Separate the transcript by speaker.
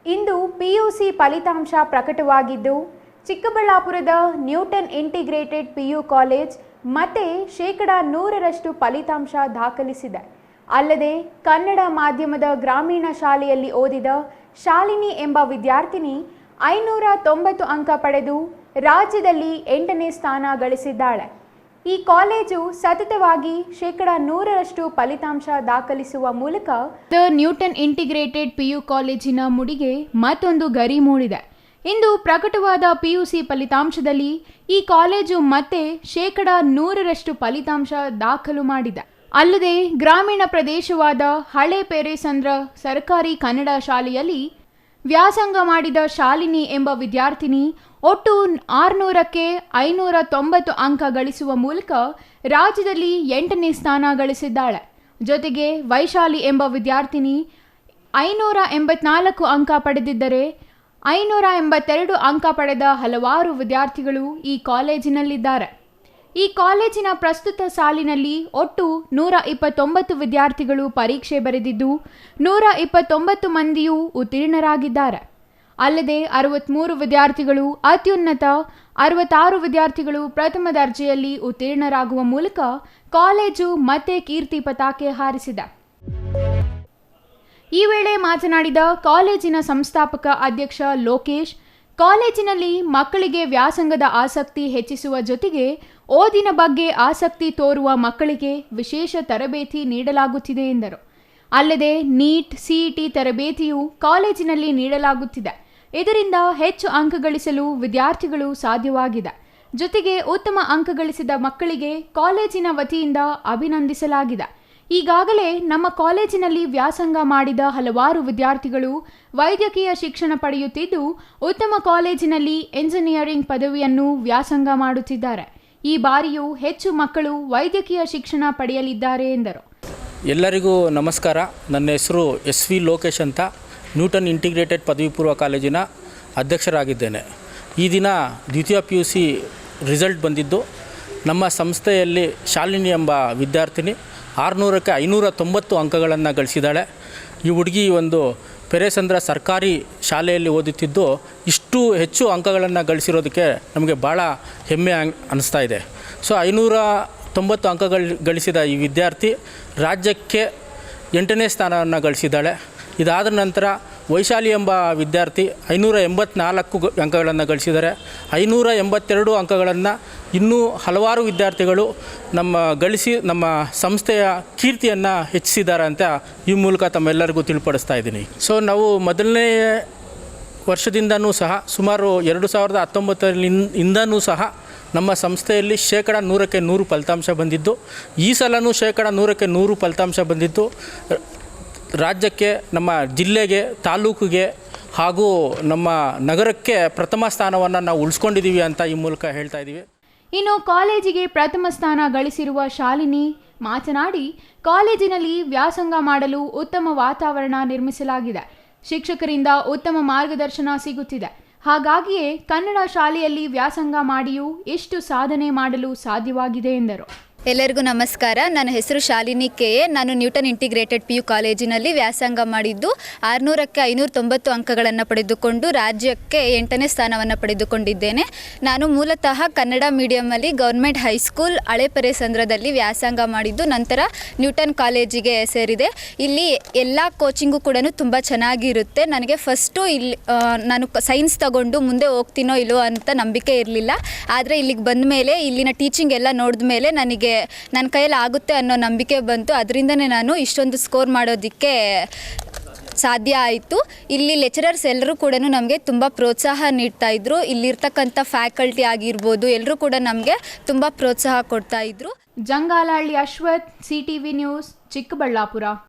Speaker 1: ಇಂದು PUC ಫಲಿತಾಂಶ ಪ್ರಕಟವಾಗಿದ್ದು ಚಿಕ್ಕಬಳ್ಳಾಪುರದ Newton integrated PU college ಮತ್ತೆ 100% ಫಲಿತಾಂಶ ದಾಖಲಿಸಿದೆ. ಅಲ್ಲದೆ ಕನ್ನಡ ಮಾಧ್ಯಮದ ಗ್ರಾಮೀಣ ಶಾಲೆಯಲ್ಲಿ ಓದಿದ ಶಾಲಿನಿ ಎಂಬ ವಿದ್ಯಾರ್ಥಿನಿ 590 ಅಂಕ ಪಡೆದು ರಾಜ್ಯದಲ್ಲಿ 8ನೇ ಸ್ಥಾನ ಗಳಿಸಿದ್ದಾಳೆ. ಈ ಕಾಲೇಜು ಸತತವಾಗಿ 100% ಫಲಿತಾಂಶ ದಾಖಲಿಸುವ ಮೂಲಕ ನ್ಯೂಟನ್ ಇಂಟಿಗ್ರೇಟೆಡ್ ಪಿಯು ಕಾಲೇಜಿನ ಮುಡಿಗೆ ಮತ್ತೊಂದು ಗರಿ ಮೂಡಿದೆ. ಇಂದು ಪ್ರಕಟವಾದ ಪಿಯುಸಿ ಫಲಿತಾಂಶದಲ್ಲಿ ಈ ಕಾಲೇಜು ಮತ್ತೆ 100% ಫಲಿತಾಂಶ ದಾಖಲು ಮಾಡಿದೆ. ಅಲ್ಲದೆ ಗ್ರಾಮೀಣ ಪ್ರದೇಶವಾದ ಹಳೆ ಪೇರೆಸಂದ್ರ ಸರ್ಕಾರಿ ಕನ್ನಡ ಶಾಲೆಯಲ್ಲಿ ವ್ಯಾಸಂಗ ಮಾಡಿದ ಶಾಲಿನಿ ಎಂಬ ವಿದ್ಯಾರ್ಥಿನಿ ಒಟ್ಟು 600ಕ್ಕೆ 590 ಅಂಕ ಗಳಿಸುವ ಮೂಲಕ ರಾಜ್ಯದಲ್ಲಿ 8ನೇ ಸ್ಥಾನ ಗಳಿಸಿದ್ದಾಳೆ. ಜೊತೆಗೆ ವೈಶಾಲಿ ಎಂಬ ವಿದ್ಯಾರ್ಥಿನಿ 584 ಅಂಕ ಪಡೆದಿದ್ದರೆ 582 ಅಂಕ ಪಡೆದ ಹಲವಾರು ವಿದ್ಯಾರ್ಥಿಗಳು ಈ ಕಾಲೇಜಿನಲ್ಲಿದ್ದಾರೆ. ಈ ಕಾಲೇಜಿನ ಪ್ರಸ್ತುತ ಸಾಲಿನಲ್ಲಿ ಒಟ್ಟು 129 ವಿದ್ಯಾರ್ಥಿಗಳು ಪರೀಕ್ಷೆ ಬರೆದಿದ್ದು 129 ಮಂದಿಯೂ ಉತ್ತೀರ್ಣರಾಗಿದ್ದಾರೆ. ಅಲ್ಲದೆ 63 ವಿದ್ಯಾರ್ಥಿಗಳು ಅತ್ಯುನ್ನತ, 66 ವಿದ್ಯಾರ್ಥಿಗಳು ಪ್ರಥಮ ದರ್ಜೆಯಲ್ಲಿ ಉತ್ತೀರ್ಣರಾಗುವ ಮೂಲಕ ಕಾಲೇಜು ಮತ್ತೆ ಕೀರ್ತಿ ಪತಾಕೆ ಹಾರಿಸಿದೆ. ಈ ವೇಳೆ ಮಾತನಾಡಿದ ಕಾಲೇಜಿನ ಸಂಸ್ಥಾಪಕ ಅಧ್ಯಕ್ಷ ಲೋಕೇಶ್, ಕಾಲೇಜಿನಲ್ಲಿ ಮಕ್ಕಳಿಗೆ ವ್ಯಾಸಂಗದ ಆಸಕ್ತಿ ಹೆಚ್ಚಿಸುವ ಜೊತೆಗೆ ಓದಿನ ಬಗ್ಗೆ ಆಸಕ್ತಿ ತೋರುವ ಮಕ್ಕಳಿಗೆ ವಿಶೇಷ ತರಬೇತಿ ನೀಡಲಾಗುತ್ತಿದೆ ಎಂದರು. ಅಲ್ಲದೆ ನೀಟ್, ಸಿಇಟಿ ತರಬೇತಿಯು ಕಾಲೇಜಿನಲ್ಲಿ ನೀಡಲಾಗುತ್ತಿದೆ. ಇದರಿಂದ ಹೆಚ್ಚು ಅಂಕ ಗಳಿಸಲು ವಿದ್ಯಾರ್ಥಿಗಳು ಸಾಧ್ಯವಾಗಿದೆ. ಜೊತೆಗೆ ಉತ್ತಮ ಅಂಕ ಗಳಿಸಿದ ಮಕ್ಕಳಿಗೆ ಕಾಲೇಜಿನ ವತಿಯಿಂದ ಅಭಿನಂದಿಸಲಾಗಿದೆ. ಈಗಾಗಲೇ ನಮ್ಮ ಕಾಲೇಜಿನಲ್ಲಿ ವ್ಯಾಸಂಗ ಮಾಡಿದ ಹಲವಾರು ವಿದ್ಯಾರ್ಥಿಗಳು ವೈದ್ಯಕೀಯ ಶಿಕ್ಷಣ ಪಡೆಯುತ್ತಿದ್ದು ಉತ್ತಮ ಕಾಲೇಜಿನಲ್ಲಿ ಎಂಜಿನಿಯರಿಂಗ್ ಪದವಿಯನ್ನು ವ್ಯಾಸಂಗ ಮಾಡುತ್ತಿದ್ದಾರೆ. ಈ ಬಾರಿಯೂ ಹೆಚ್ಚು ಮಕ್ಕಳು ವೈದ್ಯಕೀಯ ಶಿಕ್ಷಣ ಪಡೆಯಲಿದ್ದಾರೆ ಎಂದರು.
Speaker 2: ಎಲ್ಲರಿಗೂ ನಮಸ್ಕಾರ. ನನ್ನ ಹೆಸರು SV ಲೋಕೇಶ್ ಅಂತ, ನ್ಯೂಟನ್ ಇಂಟಿಗ್ರೇಟೆಡ್ ಪದವಿ ಪೂರ್ವ ಕಾಲೇಜಿನ ಅಧ್ಯಕ್ಷರಾಗಿದ್ದೇನೆ. ಈ ದಿನ ದ್ವಿತೀಯ PUC ರಿಸಲ್ಟ್ ಬಂದಿದ್ದು ನಮ್ಮ ಸಂಸ್ಥೆಯಲ್ಲಿ ಶಾಲಿನಿ ಎಂಬ ವಿದ್ಯಾರ್ಥಿನಿ 600ಕ್ಕೆ 590 ಅಂಕಗಳನ್ನು ಗಳಿಸಿದ್ದಾಳೆ. ಈ ಹುಡುಗಿ ಒಂದು ಪೆರೇಸಂದ್ರ ಸರ್ಕಾರಿ ಶಾಲೆಯಲ್ಲಿ ಓದುತ್ತಿದ್ದು ಇಷ್ಟು ಹೆಚ್ಚು ಅಂಕಗಳನ್ನು ಗಳಿಸಿರೋದಕ್ಕೆ ನಮಗೆ ಭಾಳ ಹೆಮ್ಮೆ ಅನ್ನಿಸ್ತಾ ಇದೆ. ಸೊ 590 ಅಂಕಗಳು ಗಳಿಸಿದ ಈ ವಿದ್ಯಾರ್ಥಿ ರಾಜ್ಯಕ್ಕೆ 8ನೇ ಸ್ಥಾನವನ್ನು ಗಳಿಸಿದ್ದಾಳೆ. ಇದಾದ ನಂತರ ವೈಶಾಲಿ ಎಂಬ ವಿದ್ಯಾರ್ಥಿ 584 ಅಂಕಗಳನ್ನು ಗಳಿಸಿದ್ದಾರೆ. 582 ಅಂಕಗಳನ್ನು ಇನ್ನೂ ಹಲವಾರು ವಿದ್ಯಾರ್ಥಿಗಳು ನಮ್ಮ ಸಂಸ್ಥೆಯ ಕೀರ್ತಿಯನ್ನು ಹೆಚ್ಚಿಸಿದ್ದಾರೆ ಅಂತ ಈ ಮೂಲಕ ತಮ್ಮೆಲ್ಲರಿಗೂ ತಿಳಿಪಡಿಸ್ತಾ ಇದ್ದೀನಿ. ಸೊ ನಾವು ಮೊದಲನೇ ವರ್ಷದಿಂದನೂ ಸಹ ಸುಮಾರು 2019 ಸಹ ನಮ್ಮ ಸಂಸ್ಥೆಯಲ್ಲಿ 100ಕ್ಕೆ 100 ಫಲಿತಾಂಶ ಬಂದಿದ್ದು, ಈ ಸಲನೂ 100ಕ್ಕೆ 100 ಫಲಿತಾಂಶ ಬಂದಿದ್ದು ರಾಜ್ಯಕ್ಕೆ, ನಮ್ಮ ಜಿಲ್ಲೆಗೆ, ತಾಲೂಕಿಗೆ ಹಾಗೂ ನಮ್ಮ ನಗರಕ್ಕೆ ಪ್ರಥಮ ಸ್ಥಾನವನ್ನು ನಾವು ಉಳಿಸ್ಕೊಂಡಿದ್ದೀವಿ ಅಂತ ಈ ಮೂಲಕ ಹೇಳ್ತಾ ಇದ್ದೀವಿ.
Speaker 1: ಇನ್ನು ಕಾಲೇಜಿಗೆ ಪ್ರಥಮ ಸ್ಥಾನ ಗಳಿಸಿರುವ ಶಾಲಿನಿ ಮಾತನಾಡಿ, ಕಾಲೇಜಿನಲ್ಲಿ ವ್ಯಾಸಂಗ ಮಾಡಲು ಉತ್ತಮ ವಾತಾವರಣ ನಿರ್ಮಿಸಲಾಗಿದೆ. ಶಿಕ್ಷಕರಿಂದ ಉತ್ತಮ ಮಾರ್ಗದರ್ಶನ ಸಿಗುತ್ತಿದೆ. ಹಾಗಾಗಿಯೇ ಕನ್ನಡ ಶಾಲೆಯಲ್ಲಿ ವ್ಯಾಸಂಗ ಮಾಡಿಯೂ ಇಷ್ಟು ಸಾಧನೆ ಮಾಡಲು ಸಾಧ್ಯವಾಗಿದೆ ಎಂದರು.
Speaker 3: ಎಲ್ಲರಿಗೂ ನಮಸ್ಕಾರ. ನನ್ನ ಹೆಸರು ಶಾಲಿನಿ ಕೆ. ನಾನು ನ್ಯೂಟನ್ ಇಂಟಿಗ್ರೇಟೆಡ್ PU ಕಾಲೇಜಿನಲ್ಲಿ ವ್ಯಾಸಂಗ ಮಾಡಿದ್ದು 600ಕ್ಕೆ 590 ಅಂಕಗಳನ್ನು ಪಡೆದುಕೊಂಡು ರಾಜ್ಯಕ್ಕೆ 8ನೇ ಸ್ಥಾನವನ್ನು ಪಡೆದುಕೊಂಡಿದ್ದೇನೆ. ನಾನು ಮೂಲತಃ ಕನ್ನಡ ಮೀಡಿಯಮಲ್ಲಿ ಗೌರ್ಮೆಂಟ್ ಹೈಸ್ಕೂಲ್ ಹಳೆ ಪೆರೇಸಂದ್ರದಲ್ಲಿ ವ್ಯಾಸಂಗ ಮಾಡಿದ್ದು ನಂತರ ನ್ಯೂಟನ್ ಕಾಲೇಜಿಗೆ ಸೇರಿದೆ. ಇಲ್ಲಿ ಎಲ್ಲ ಕೋಚಿಂಗು ಕೂಡ ತುಂಬ ಚೆನ್ನಾಗಿರುತ್ತೆ. ನನಗೆ ಫಸ್ಟು ನಾನು ಸೈನ್ಸ್ ತಗೊಂಡು ಮುಂದೆ ಹೋಗ್ತೀನೋ ಇಲ್ಲೋ ಅಂತ ನಂಬಿಕೆ ಇರಲಿಲ್ಲ. ಆದರೆ ಇಲ್ಲಿಗೆ ಬಂದ ಮೇಲೆ ಇಲ್ಲಿನ ಟೀಚಿಂಗ್ ಎಲ್ಲ ನೋಡಿದ ಮೇಲೆ ನನಗೆ ನನ್ನ ಕೈಯಲ್ಲಿ ಆಗುತ್ತೆ ಅನ್ನೋ ನಂಬಿಕೆ ಬಂತು. ಅದರಿಂದನೇ ನಾನು ಇಷ್ಟೊಂದು ಸ್ಕೋರ್ ಮಾಡೋದಕ್ಕೆ ಸಾಧ್ಯ ಆಯಿತು. ಇಲ್ಲಿ ಲೆಕ್ಚರರ್ಸ್ ಎಲ್ಲರೂ ಕೂಡ ನಮಗೆ ತುಂಬ ಪ್ರೋತ್ಸಾಹ ನೀಡ್ತಾಯಿದ್ರು. ಇಲ್ಲಿರ್ತಕ್ಕಂಥ ಫ್ಯಾಕಲ್ಟಿ ಆಗಿರ್ಬೋದು, ಎಲ್ಲರೂ ಕೂಡ ನಮಗೆ ತುಂಬ ಪ್ರೋತ್ಸಾಹ ಕೊಡ್ತಾಯಿದ್ರು.
Speaker 1: Jangalahalli Ashwath, CTV news, Chikkaballapur.